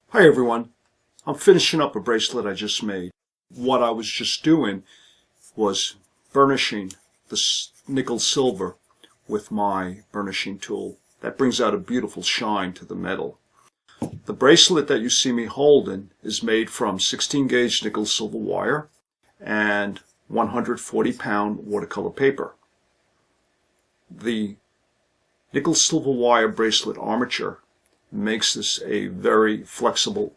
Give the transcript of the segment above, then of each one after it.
Hi everyone, I'm finishing up a bracelet I just made. What I was just doing was burnishing the nickel silver with my burnishing tool. That brings out a beautiful shine to the metal. The bracelet that you see me holding is made from 16 gauge nickel silver wire and 140-pound watercolor paper. The nickel silver wire bracelet armature makes this a very flexible,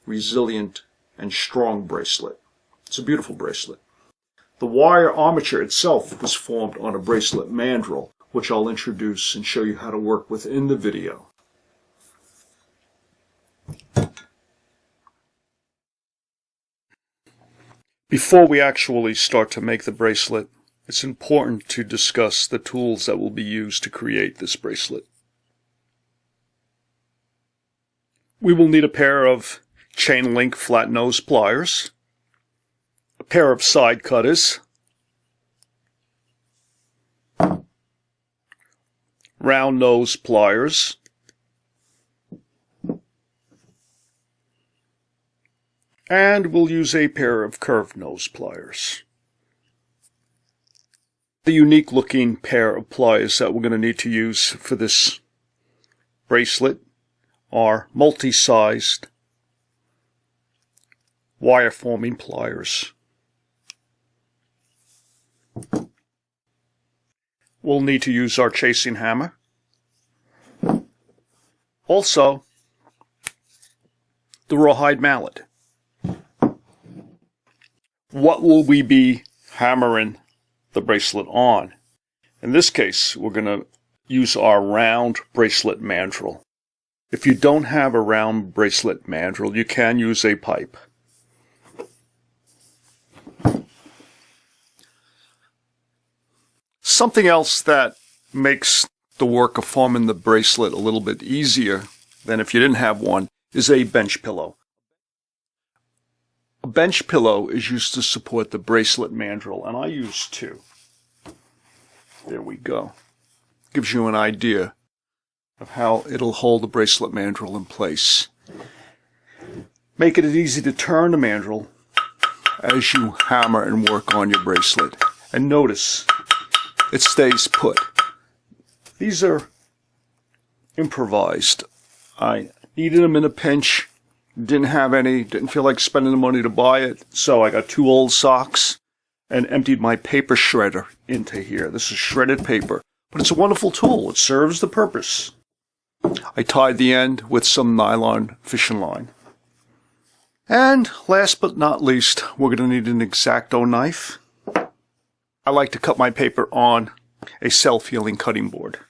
resilient, and strong bracelet. It's a beautiful bracelet. The wire armature itself was formed on a bracelet mandrel, which I'll introduce and show you how to work with in the video. Before we actually start to make the bracelet, it's important to discuss the tools that will be used to create this bracelet. We will need a pair of chain link flat nose pliers, a pair of side cutters, round nose pliers, and we'll use a pair of curved nose pliers. The unique looking pair of pliers that we're going to need to use for this bracelet are multi-sized wire forming pliers. We'll need to use our chasing hammer. Also, the rawhide mallet. What will we be hammering the bracelet on? In this case, we're going to use our round bracelet mandrel. If you don't have a round bracelet mandrel, you can use a pipe. Something else that makes the work of forming the bracelet a little bit easier than if you didn't have one is a bench pillow. A bench pillow is used to support the bracelet mandrel, and I use two. There we go. Gives you an idea of how it'll hold the bracelet mandrel in place. Make it easy to turn the mandrel as you hammer and work on your bracelet. And notice, it stays put. These are improvised. I needed them in a pinch, didn't have any, didn't feel like spending the money to buy it, so I got 2 old socks and emptied my paper shredder into here. This is shredded paper, but it's a wonderful tool. It serves the purpose. I tied the end with some nylon fishing line. And last but not least, we're going to need an X-Acto knife. I like to cut my paper on a self-healing cutting board.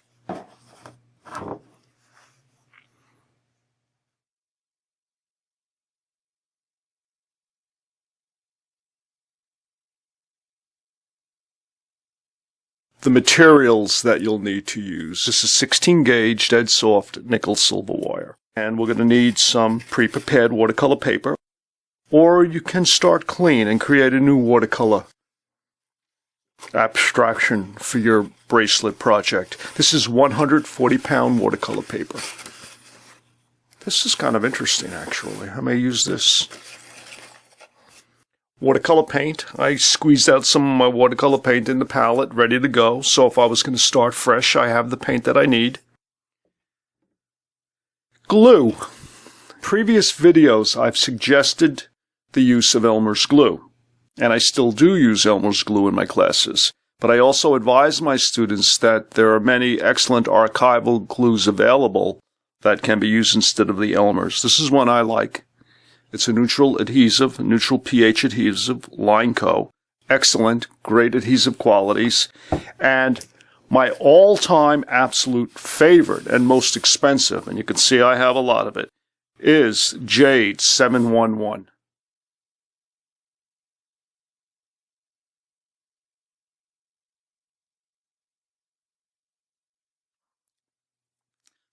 The materials that you'll need to use. This is 16 gauge dead soft nickel silver wire. And we're going to need some pre-prepared watercolor paper. Or you can start clean and create a new watercolor abstraction for your bracelet project. This is 140-pound watercolor paper. This is kind of interesting, actually. I may use this. Watercolor paint. I squeezed out some of my watercolor paint in the palette, ready to go. So if I was going to start fresh, I have the paint that I need. Glue. Previous videos, I've suggested the use of Elmer's glue. And I still do use Elmer's glue in my classes. But I also advise my students that there are many excellent archival glues available that can be used instead of the Elmer's. This is one I like. It's a neutral adhesive, neutral pH adhesive, Line Co. Excellent, great adhesive qualities. And my all-time absolute favorite and most expensive, and you can see I have a lot of it, is Jade 711.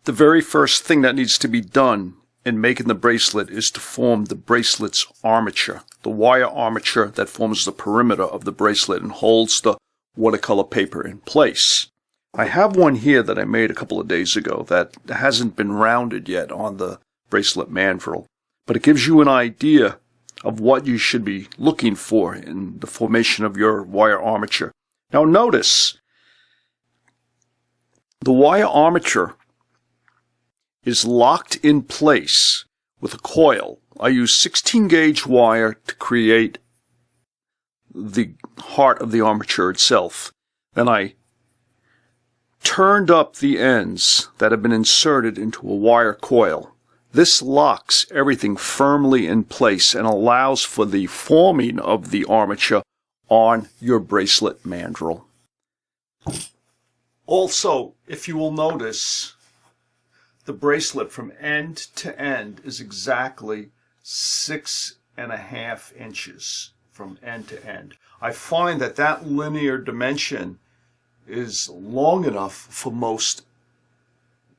The very first thing that needs to be done in making the bracelet is to form the bracelet's armature, the wire armature that forms the perimeter of the bracelet and holds the watercolor paper in place. I have one here that I made a couple of days ago that hasn't been rounded yet on the bracelet mandrel, but it gives you an idea of what you should be looking for in the formation of your wire armature. Now notice, the wire armature is locked in place with a coil. I use 16 gauge wire to create the heart of the armature itself. Then I turned up the ends that have been inserted into a wire coil. This locks everything firmly in place and allows for the forming of the armature on your bracelet mandrel. Also, if you will notice, the bracelet from end to end is exactly 6.5 inches from end to end. I find that that linear dimension is long enough for most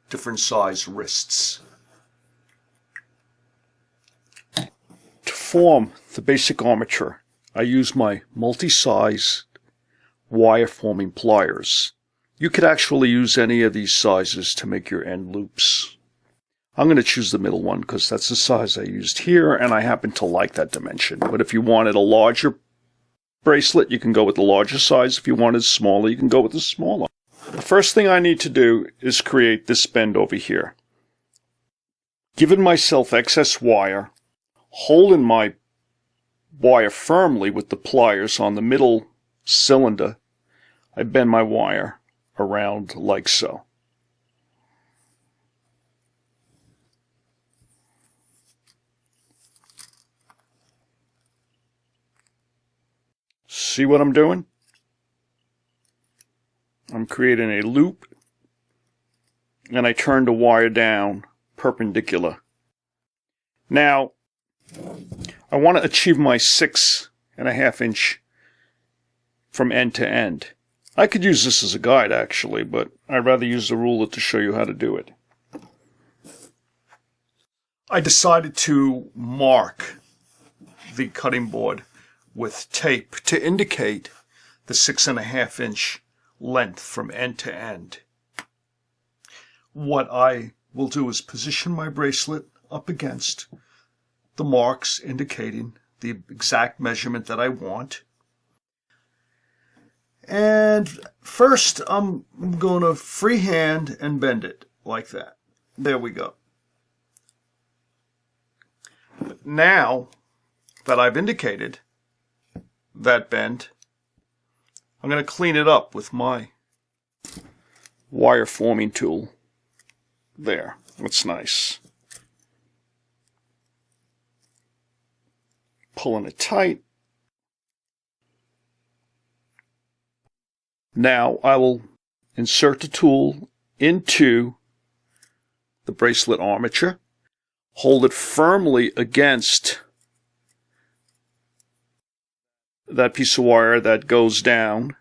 different size wrists. To form the basic armature, I use my multi-size wire forming pliers. You could actually use any of these sizes to make your end loops. I'm going to choose the middle one because that's the size I used here, and I happen to like that dimension. But if you wanted a larger bracelet, you can go with the larger size. If you wanted smaller, you can go with the smaller. The first thing I need to do is create this bend over here. Giving myself excess wire, holding my wire firmly with the pliers on the middle cylinder, I bend my wire around like so. See what I'm doing? I'm creating a loop, and I turn the wire down perpendicular. Now, I want to achieve my 6.5 inch from end to end. I could use this as a guide actually, but I'd rather use the ruler to show you how to do it. I decided to mark the cutting board with tape to indicate the 6.5 inch length from end to end. What I will do is position my bracelet up against the marks indicating the exact measurement that I want. And first I'm going to freehand and bend it like that. There we go. Now that I've indicated that bend, I'm going to clean it up with my wire forming tool. There, that's nice. Pulling it tight. Now I will insert the tool into the bracelet armature, hold it firmly against that piece of wire that goes down,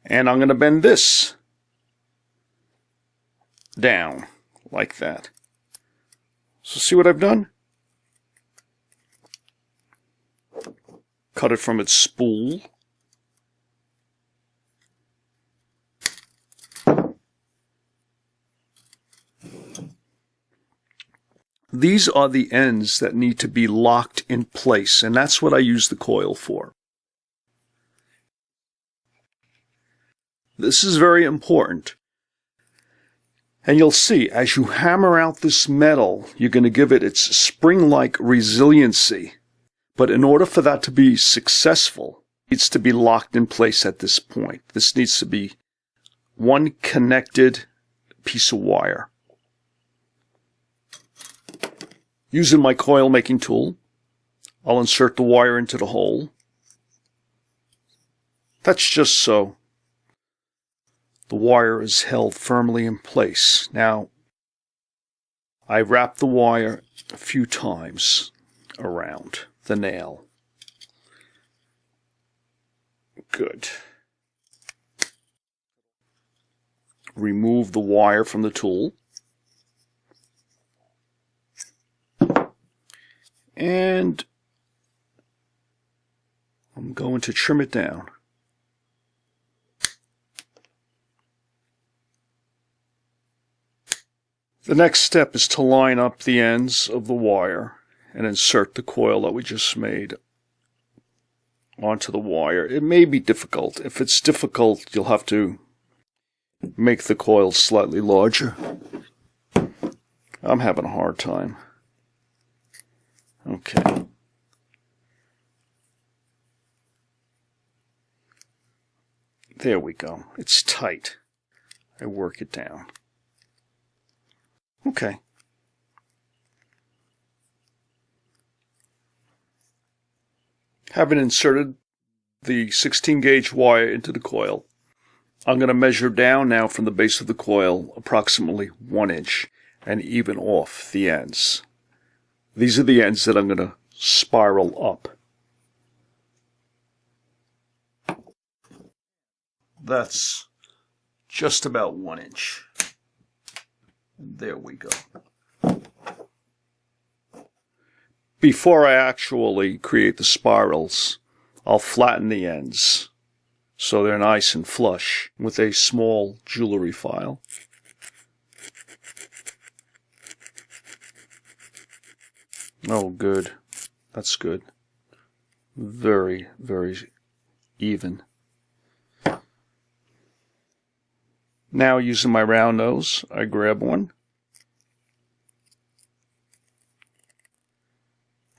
and I'm going to bend this down like that. So see what I've done? Cut it from its spool. These are the ends that need to be locked in place, and that's what I use the coil for. This is very important. And you'll see, as you hammer out this metal, you're going to give it its spring-like resiliency. But in order for that to be successful, it needs to be locked in place at this point. This needs to be one connected piece of wire. Using my coil making tool, I'll insert the wire into the hole. That's just so the wire is held firmly in place. Now, I wrap the wire a few times around the nail. Good. Remove the wire from the tool. And I'm going to trim it down. The next step is to line up the ends of the wire and insert the coil that we just made onto the wire. It may be difficult. If it's difficult, you'll have to make the coil slightly larger. I'm having a hard time. Okay. There we go. It's tight. I work it down. Okay. Having inserted the 16 gauge wire into the coil, I'm going to measure down now from the base of the coil approximately 1 inch and even off the ends. These are the ends that I'm going to spiral up. That's just about 1 inch. There we go. Before I actually create the spirals, I'll flatten the ends so they're nice and flush with a small jewelry file. Oh, good. That's good. Very, very even. Now, using my round nose, I grab one.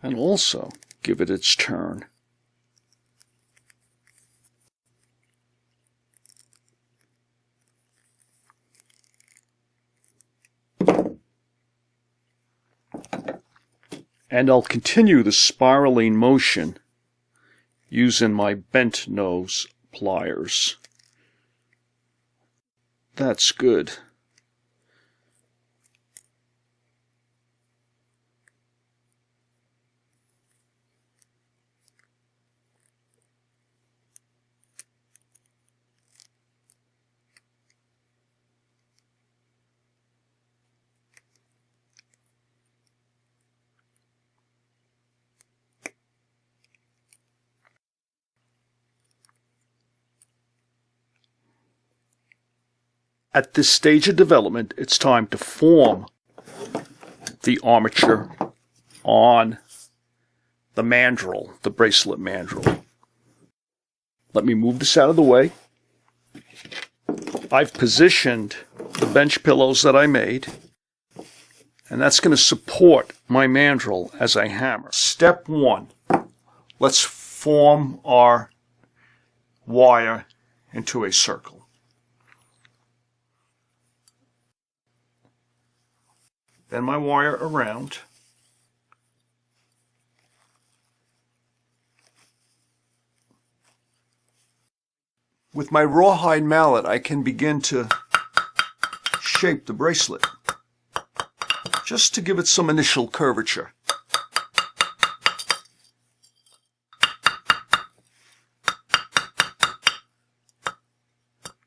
And also give it its turn. And I'll continue the spiraling motion using my bent nose pliers. That's good. At this stage of development, it's time to form the armature on the mandrel, the bracelet mandrel. Let me move this out of the way. I've positioned the bench pillows that I made, and that's going to support my mandrel as I hammer. Step 1, let's form our wire into a circle. Then my wire around. With my rawhide mallet, I can begin to shape the bracelet, just to give it some initial curvature.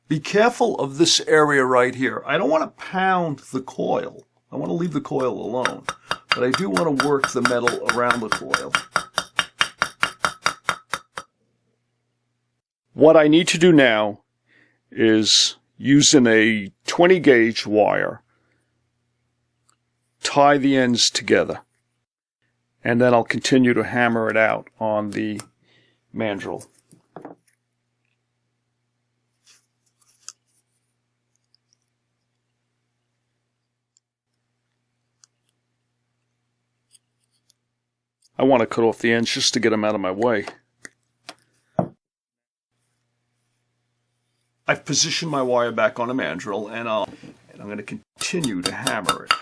Be careful of this area right here. I don't want to pound the coil. I want to leave the coil alone, but I do want to work the metal around the coil. What I need to do now is, using a 20 gauge wire, tie the ends together, and then I'll continue to hammer it out on the mandrel. I want to cut off the ends just to get them out of my way. I've positioned my wire back on a mandrel, and I'm going to continue to hammer it.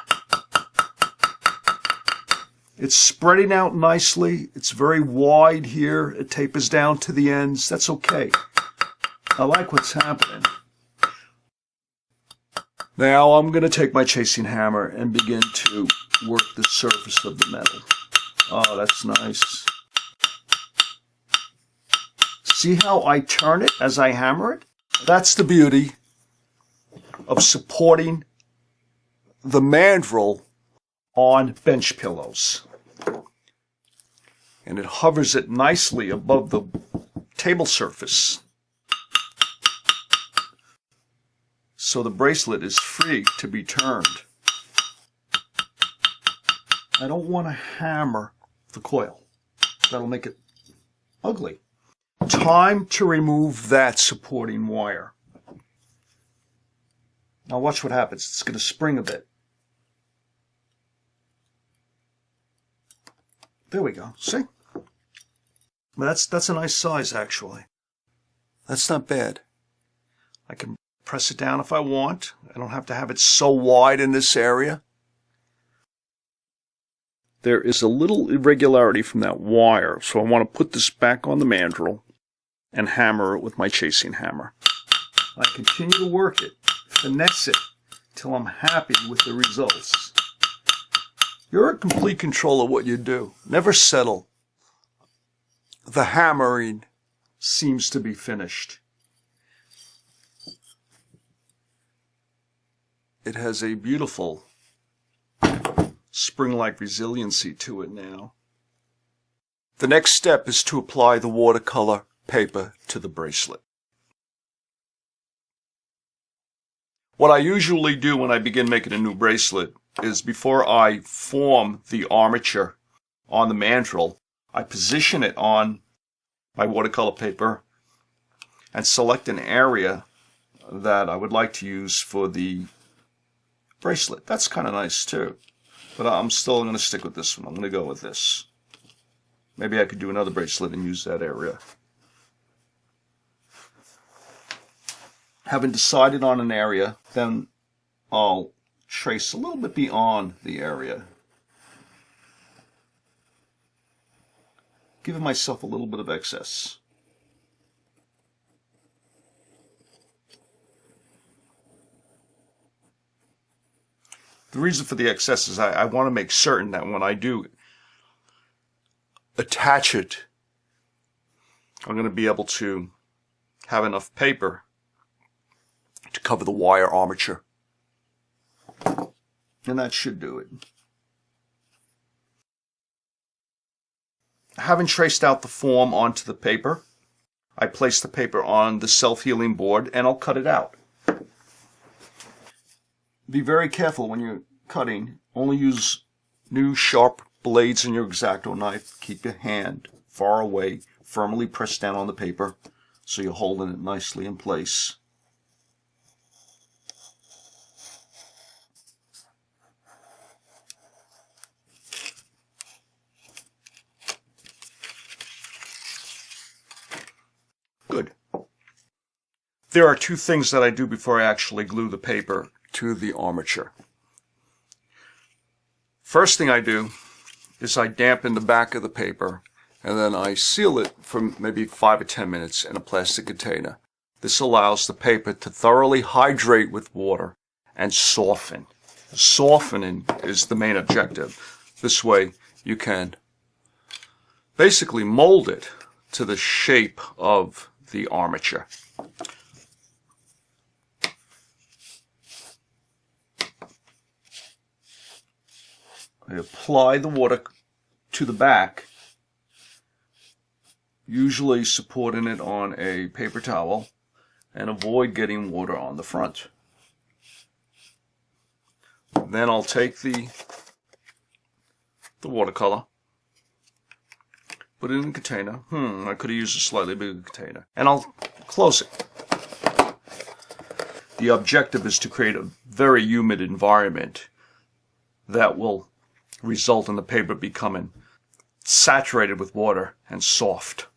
It's spreading out nicely. It's very wide here. It tapers down to the ends. That's okay. I like what's happening. Now I'm going to take my chasing hammer and begin to work the surface of the metal. Oh, that's nice. See how I turn it as I hammer it? That's the beauty of supporting the mandrel on bench pillows. And it hovers it nicely above the table surface, so the bracelet is free to be turned. I don't want to hammer the coil. That'll make it ugly. Time to remove that supporting wire. Now watch what happens. It's going to spring a bit. There we go. See? That's a nice size, actually. That's not bad. I can press it down if I want. I don't have to have it so wide in this area. There is a little irregularity from that wire, so I want to put this back on the mandrel and hammer it with my chasing hammer. I continue to work it, finesse it, till I'm happy with the results. You're in complete control of what you do. Never settle. The hammering seems to be finished. It has a beautiful spring-like resiliency to it now. The next step is to apply the watercolor paper to the bracelet. What I usually do when I begin making a new bracelet is before I form the armature on the mandrel, I position it on my watercolor paper and select an area that I would like to use for the bracelet. That's kind of nice too, but I'm still going to stick with this one. I'm going to go with this. Maybe I could do another bracelet and use that area. Having decided on an area, then I'll trace a little bit beyond the area, giving myself a little bit of excess. The reason for the excess is I want to make certain that when I do attach it, I'm going to be able to have enough paper to cover the wire armature. And that should do it. Having traced out the form onto the paper, I place the paper on the self-healing board and I'll cut it out. Be very careful when you're cutting. Only use new sharp blades in your X-Acto knife. Keep your hand far away, firmly pressed down on the paper so you're holding it nicely in place. Good. There are two things that I do before I actually glue the paper to the armature. First thing I do is I dampen the back of the paper and then I seal it for maybe 5 or 10 minutes in a plastic container. This allows the paper to thoroughly hydrate with water and soften. Softening is the main objective. This way you can basically mold it to the shape of the armature. I apply the water to the back, usually supporting it on a paper towel, and avoid getting water on the front. Then I'll take the watercolor, put it in a container. I could have used a slightly bigger container. And I'll close it. The objective is to create a very humid environment that will result in the paper becoming saturated with water and soft.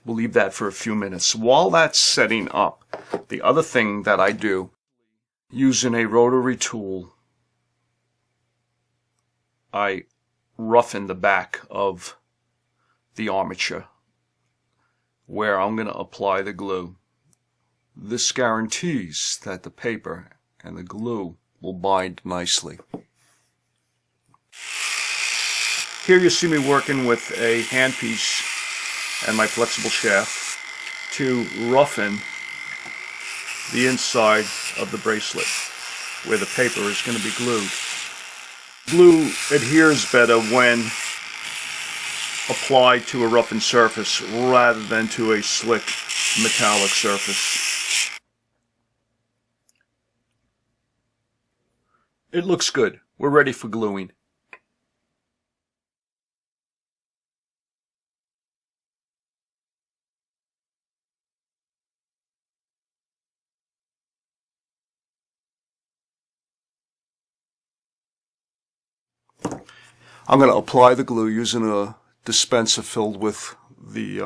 We'll leave that for a few minutes. While that's setting up, the other thing that I do, using a rotary tool, I roughen the back of the armature where I'm going to apply the glue. This guarantees that the paper and the glue will bind nicely. Here you see me working with a handpiece and my flexible shaft to roughen the inside of the bracelet where the paper is going to be glued. Glue adheres better when applied to a roughened surface rather than to a slick metallic surface. It looks good. We're ready for gluing. I'm going to apply the glue using a dispenser filled with the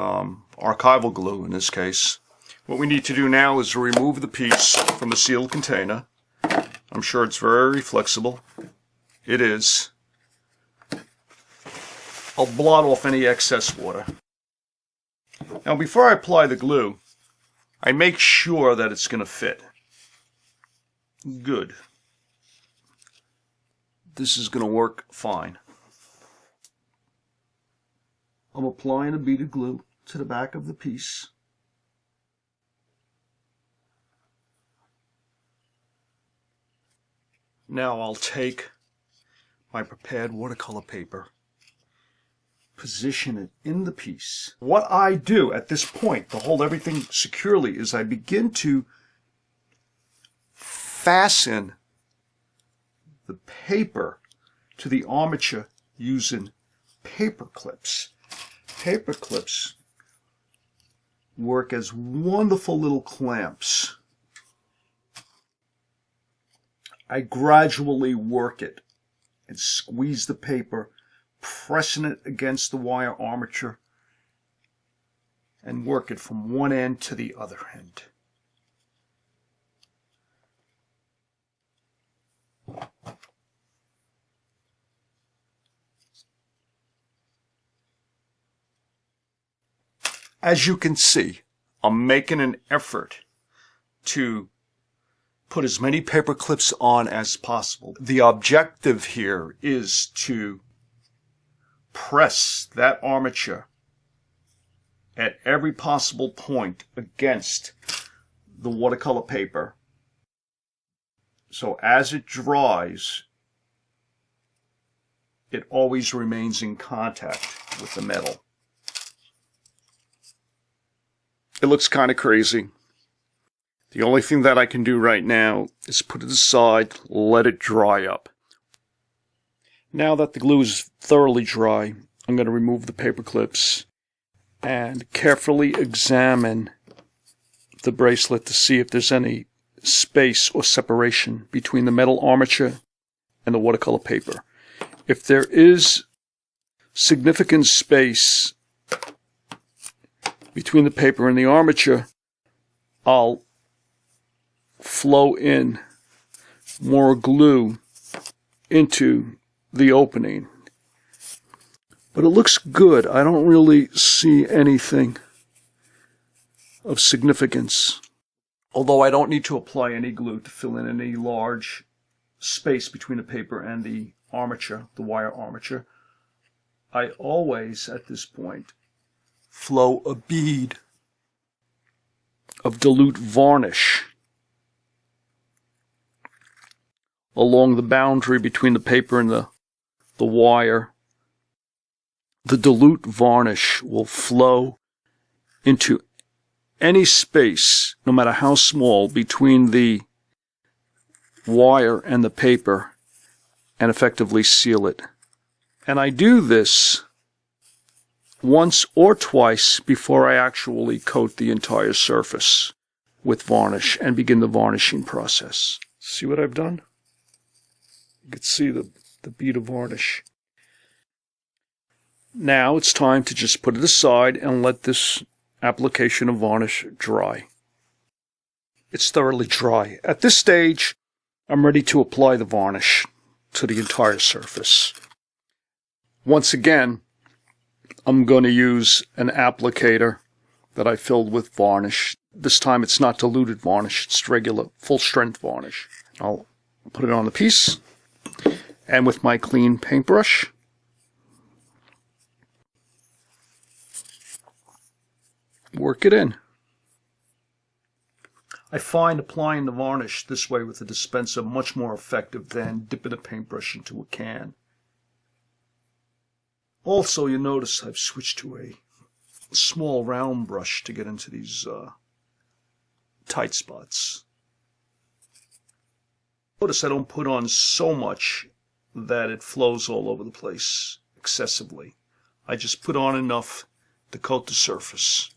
archival glue in this case. What we need to do now is remove the piece from the sealed container. I'm sure it's very flexible. It is. I'll blot off any excess water. Now before I apply the glue, I make sure that it's going to fit. Good. This is going to work fine. I'm applying a bead of glue to the back of the piece. Now I'll take my prepared watercolor paper, position it in the piece. What I do at this point to hold everything securely is I begin to fasten the paper to the armature using paper clips. Paper clips work as wonderful little clamps. I gradually work it and squeeze the paper, pressing it against the wire armature, and work it from one end to the other end. As you can see, I'm making an effort to put as many paper clips on as possible. The objective here is to press that armature at every possible point against the watercolor paper. So as it dries, it always remains in contact with the metal. It looks kind of crazy. The only thing that I can do right now is put it aside, let it dry up. Now that the glue is thoroughly dry, I'm going to remove the paper clips and carefully examine the bracelet to see if there's any space or separation between the metal armature and the watercolor paper. If there is significant space between the paper and the armature, I'll flow in more glue into the opening. But it looks good. I don't really see anything of significance. Although I don't need to apply any glue to fill in any large space between the paper and the armature, the wire armature, I always, at this point, flow a bead of dilute varnish along the boundary between the paper and the wire. The dilute varnish will flow into any space, no matter how small, between the wire and the paper and effectively seal it. And I do this once or twice before I actually coat the entire surface with varnish and begin the varnishing process. See what I've done? You can see the bead of varnish. Now it's time to just put it aside and let this application of varnish dry. It's thoroughly dry. At this stage, I'm ready to apply the varnish to the entire surface. Once again, I'm going to use an applicator that I filled with varnish. This time it's not diluted varnish, it's regular full-strength varnish. I'll put it on the piece, and with my clean paintbrush, work it in. I find applying the varnish this way with the dispenser much more effective than dipping a paintbrush into a can. Also, you notice I've switched to a small round brush to get into these tight spots. Notice I don't put on so much that it flows all over the place excessively. I just put on enough to coat the surface.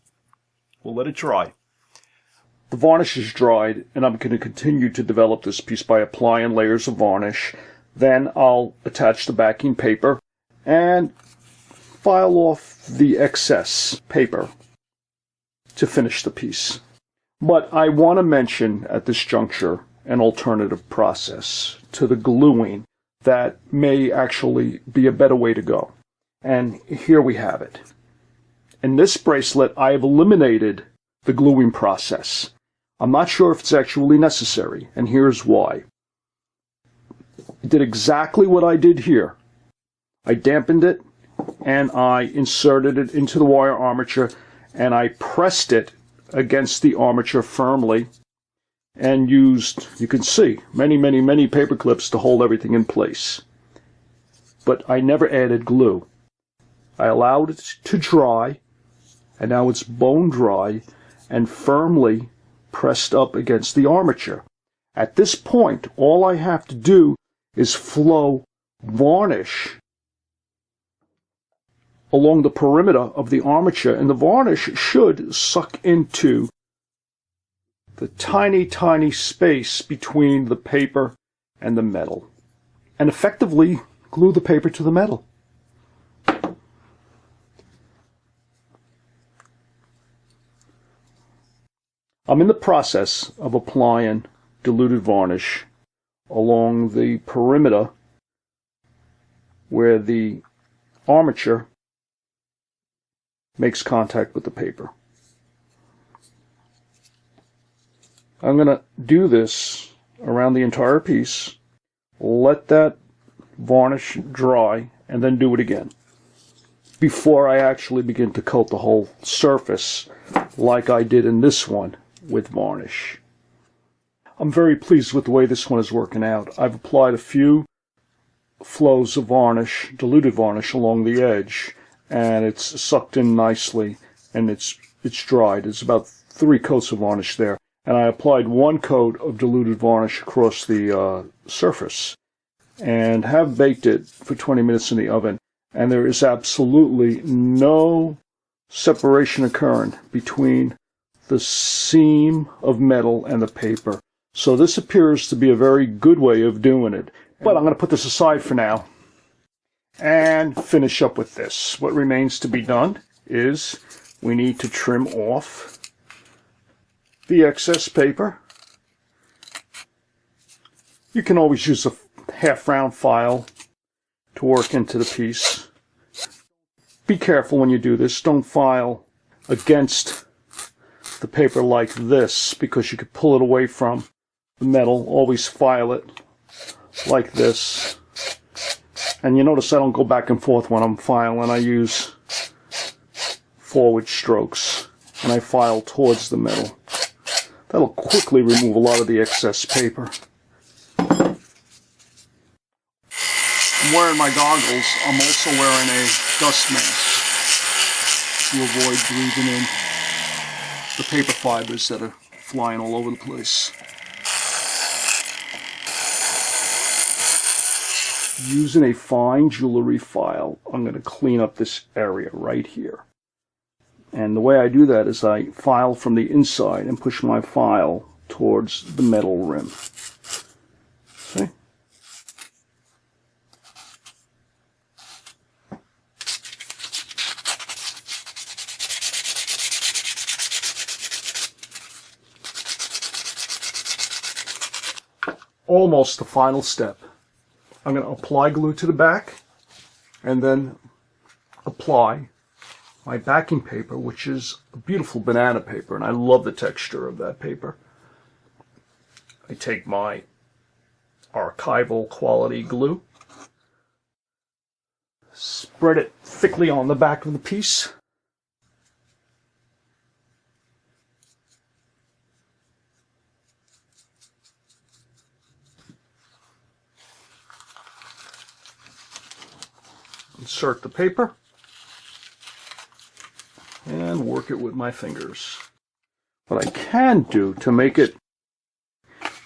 We'll let it dry. The varnish is dried, and I'm going to continue to develop this piece by applying layers of varnish. Then I'll attach the backing paper and file off the excess paper to finish the piece. But I want to mention at this juncture an alternative process to the gluing that may actually be a better way to go. And here we have it. In this bracelet, I have eliminated the gluing process. I'm not sure if it's actually necessary, and here's why. I did exactly what I did here. I dampened it, and I inserted it into the wire armature, and I pressed it against the armature firmly, and used, you can see, many paper clips to hold everything in place. But I never added glue. I allowed it to dry, and now it's bone dry and firmly pressed up against the armature. At this point, all I have to do is flow varnish along the perimeter of the armature, and the varnish should suck into the tiny space between the paper and the metal, and effectively glue the paper to the metal. I'm in the process of applying diluted varnish along the perimeter where the armature makes contact with the paper. I'm going to do this around the entire piece, let that varnish dry, and then do it again before I actually begin to coat the whole surface like I did in this one with varnish. I'm very pleased with the way this one is working out. I've applied a few flows of varnish, diluted varnish, along the edge, and it's sucked in nicely, and it's dried. It's about 3 coats of varnish there, and I applied 1 coat of diluted varnish across the surface, and have baked it for 20 minutes in the oven, and there is absolutely no separation occurring between the seam of metal and the paper. So this appears to be a very good way of doing it. But I'm going to put this aside for now and finish up with this. What remains to be done is we need to trim off the excess paper. You can always use a half-round file to work into the piece. Be careful when you do this. Don't file against the paper like this, because you could pull it away from the metal. Always file it like this. And you notice I don't go back and forth when I'm filing. I use forward strokes, and I file towards the metal. That'll quickly remove a lot of the excess paper. I'm wearing my goggles. I'm also wearing a dust mask to avoid breathing in the paper fibers that are flying all over the place. Using a fine jewelry file, I'm going to clean up this area right here. And the way I do that is I file from the inside and push my file towards the metal rim. See? Almost the final step. I'm going to apply glue to the back and then apply my backing paper, which is a beautiful banana paper, and I love the texture of that paper. I take my archival quality glue, spread it thickly on the back of the piece, insert the paper, and work it with my fingers. What I can do to make it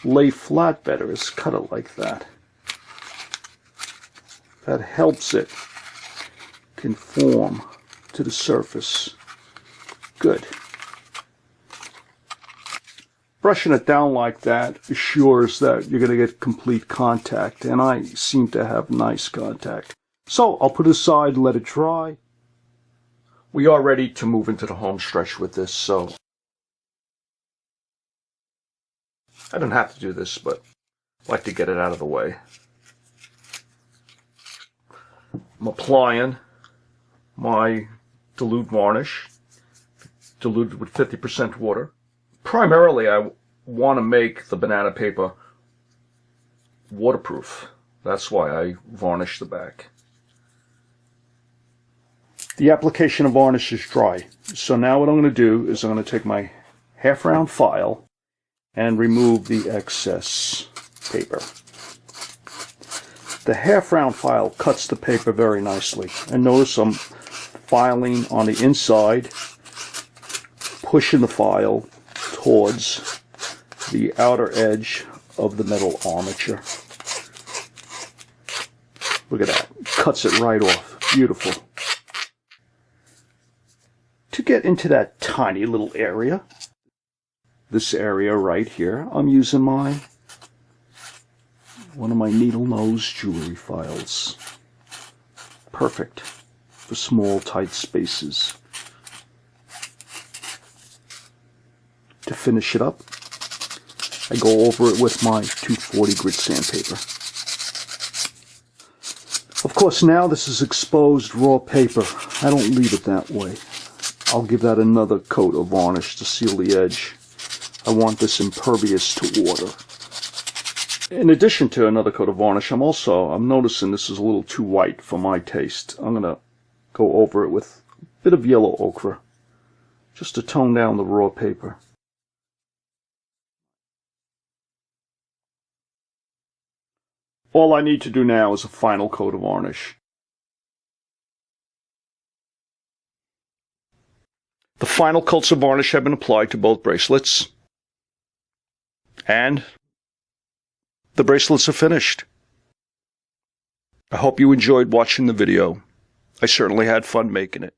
lay flat better is cut it like that. That helps it conform to the surface. Good. Brushing it down like that assures that you're going to get complete contact, and I seem to have nice contact. So I'll put it aside and let it dry. We are ready to move into the home stretch with this, so I don't have to do this, but I like to get it out of the way. I'm applying my dilute varnish, diluted with 50% water. Primarily, I want to make the banana paper waterproof. That's why I varnish the back. The application of varnish is dry. So now what I'm going to do is I'm going to take my half-round file and remove the excess paper. The half-round file cuts the paper very nicely. And notice I'm filing on the inside, pushing the file towards the outer edge of the metal armature. Look at that. Cuts it right off. Beautiful. To get into that tiny little area, this area right here, I'm using one of my needle nose jewelry files. Perfect for small, tight spaces. To finish it up, I go over it with my 240 grit sandpaper. Of course, now this is exposed raw paper. I don't leave it that way. I'll give that another coat of varnish to seal the edge. I want this impervious to water. In addition to another coat of varnish, I'm noticing this is a little too white for my taste. I'm going to go over it with a bit of yellow ochre, just to tone down the raw paper. All I need to do now is a final coat of varnish. The final coats of varnish have been applied to both bracelets, and the bracelets are finished. I hope you enjoyed watching the video. I certainly had fun making it.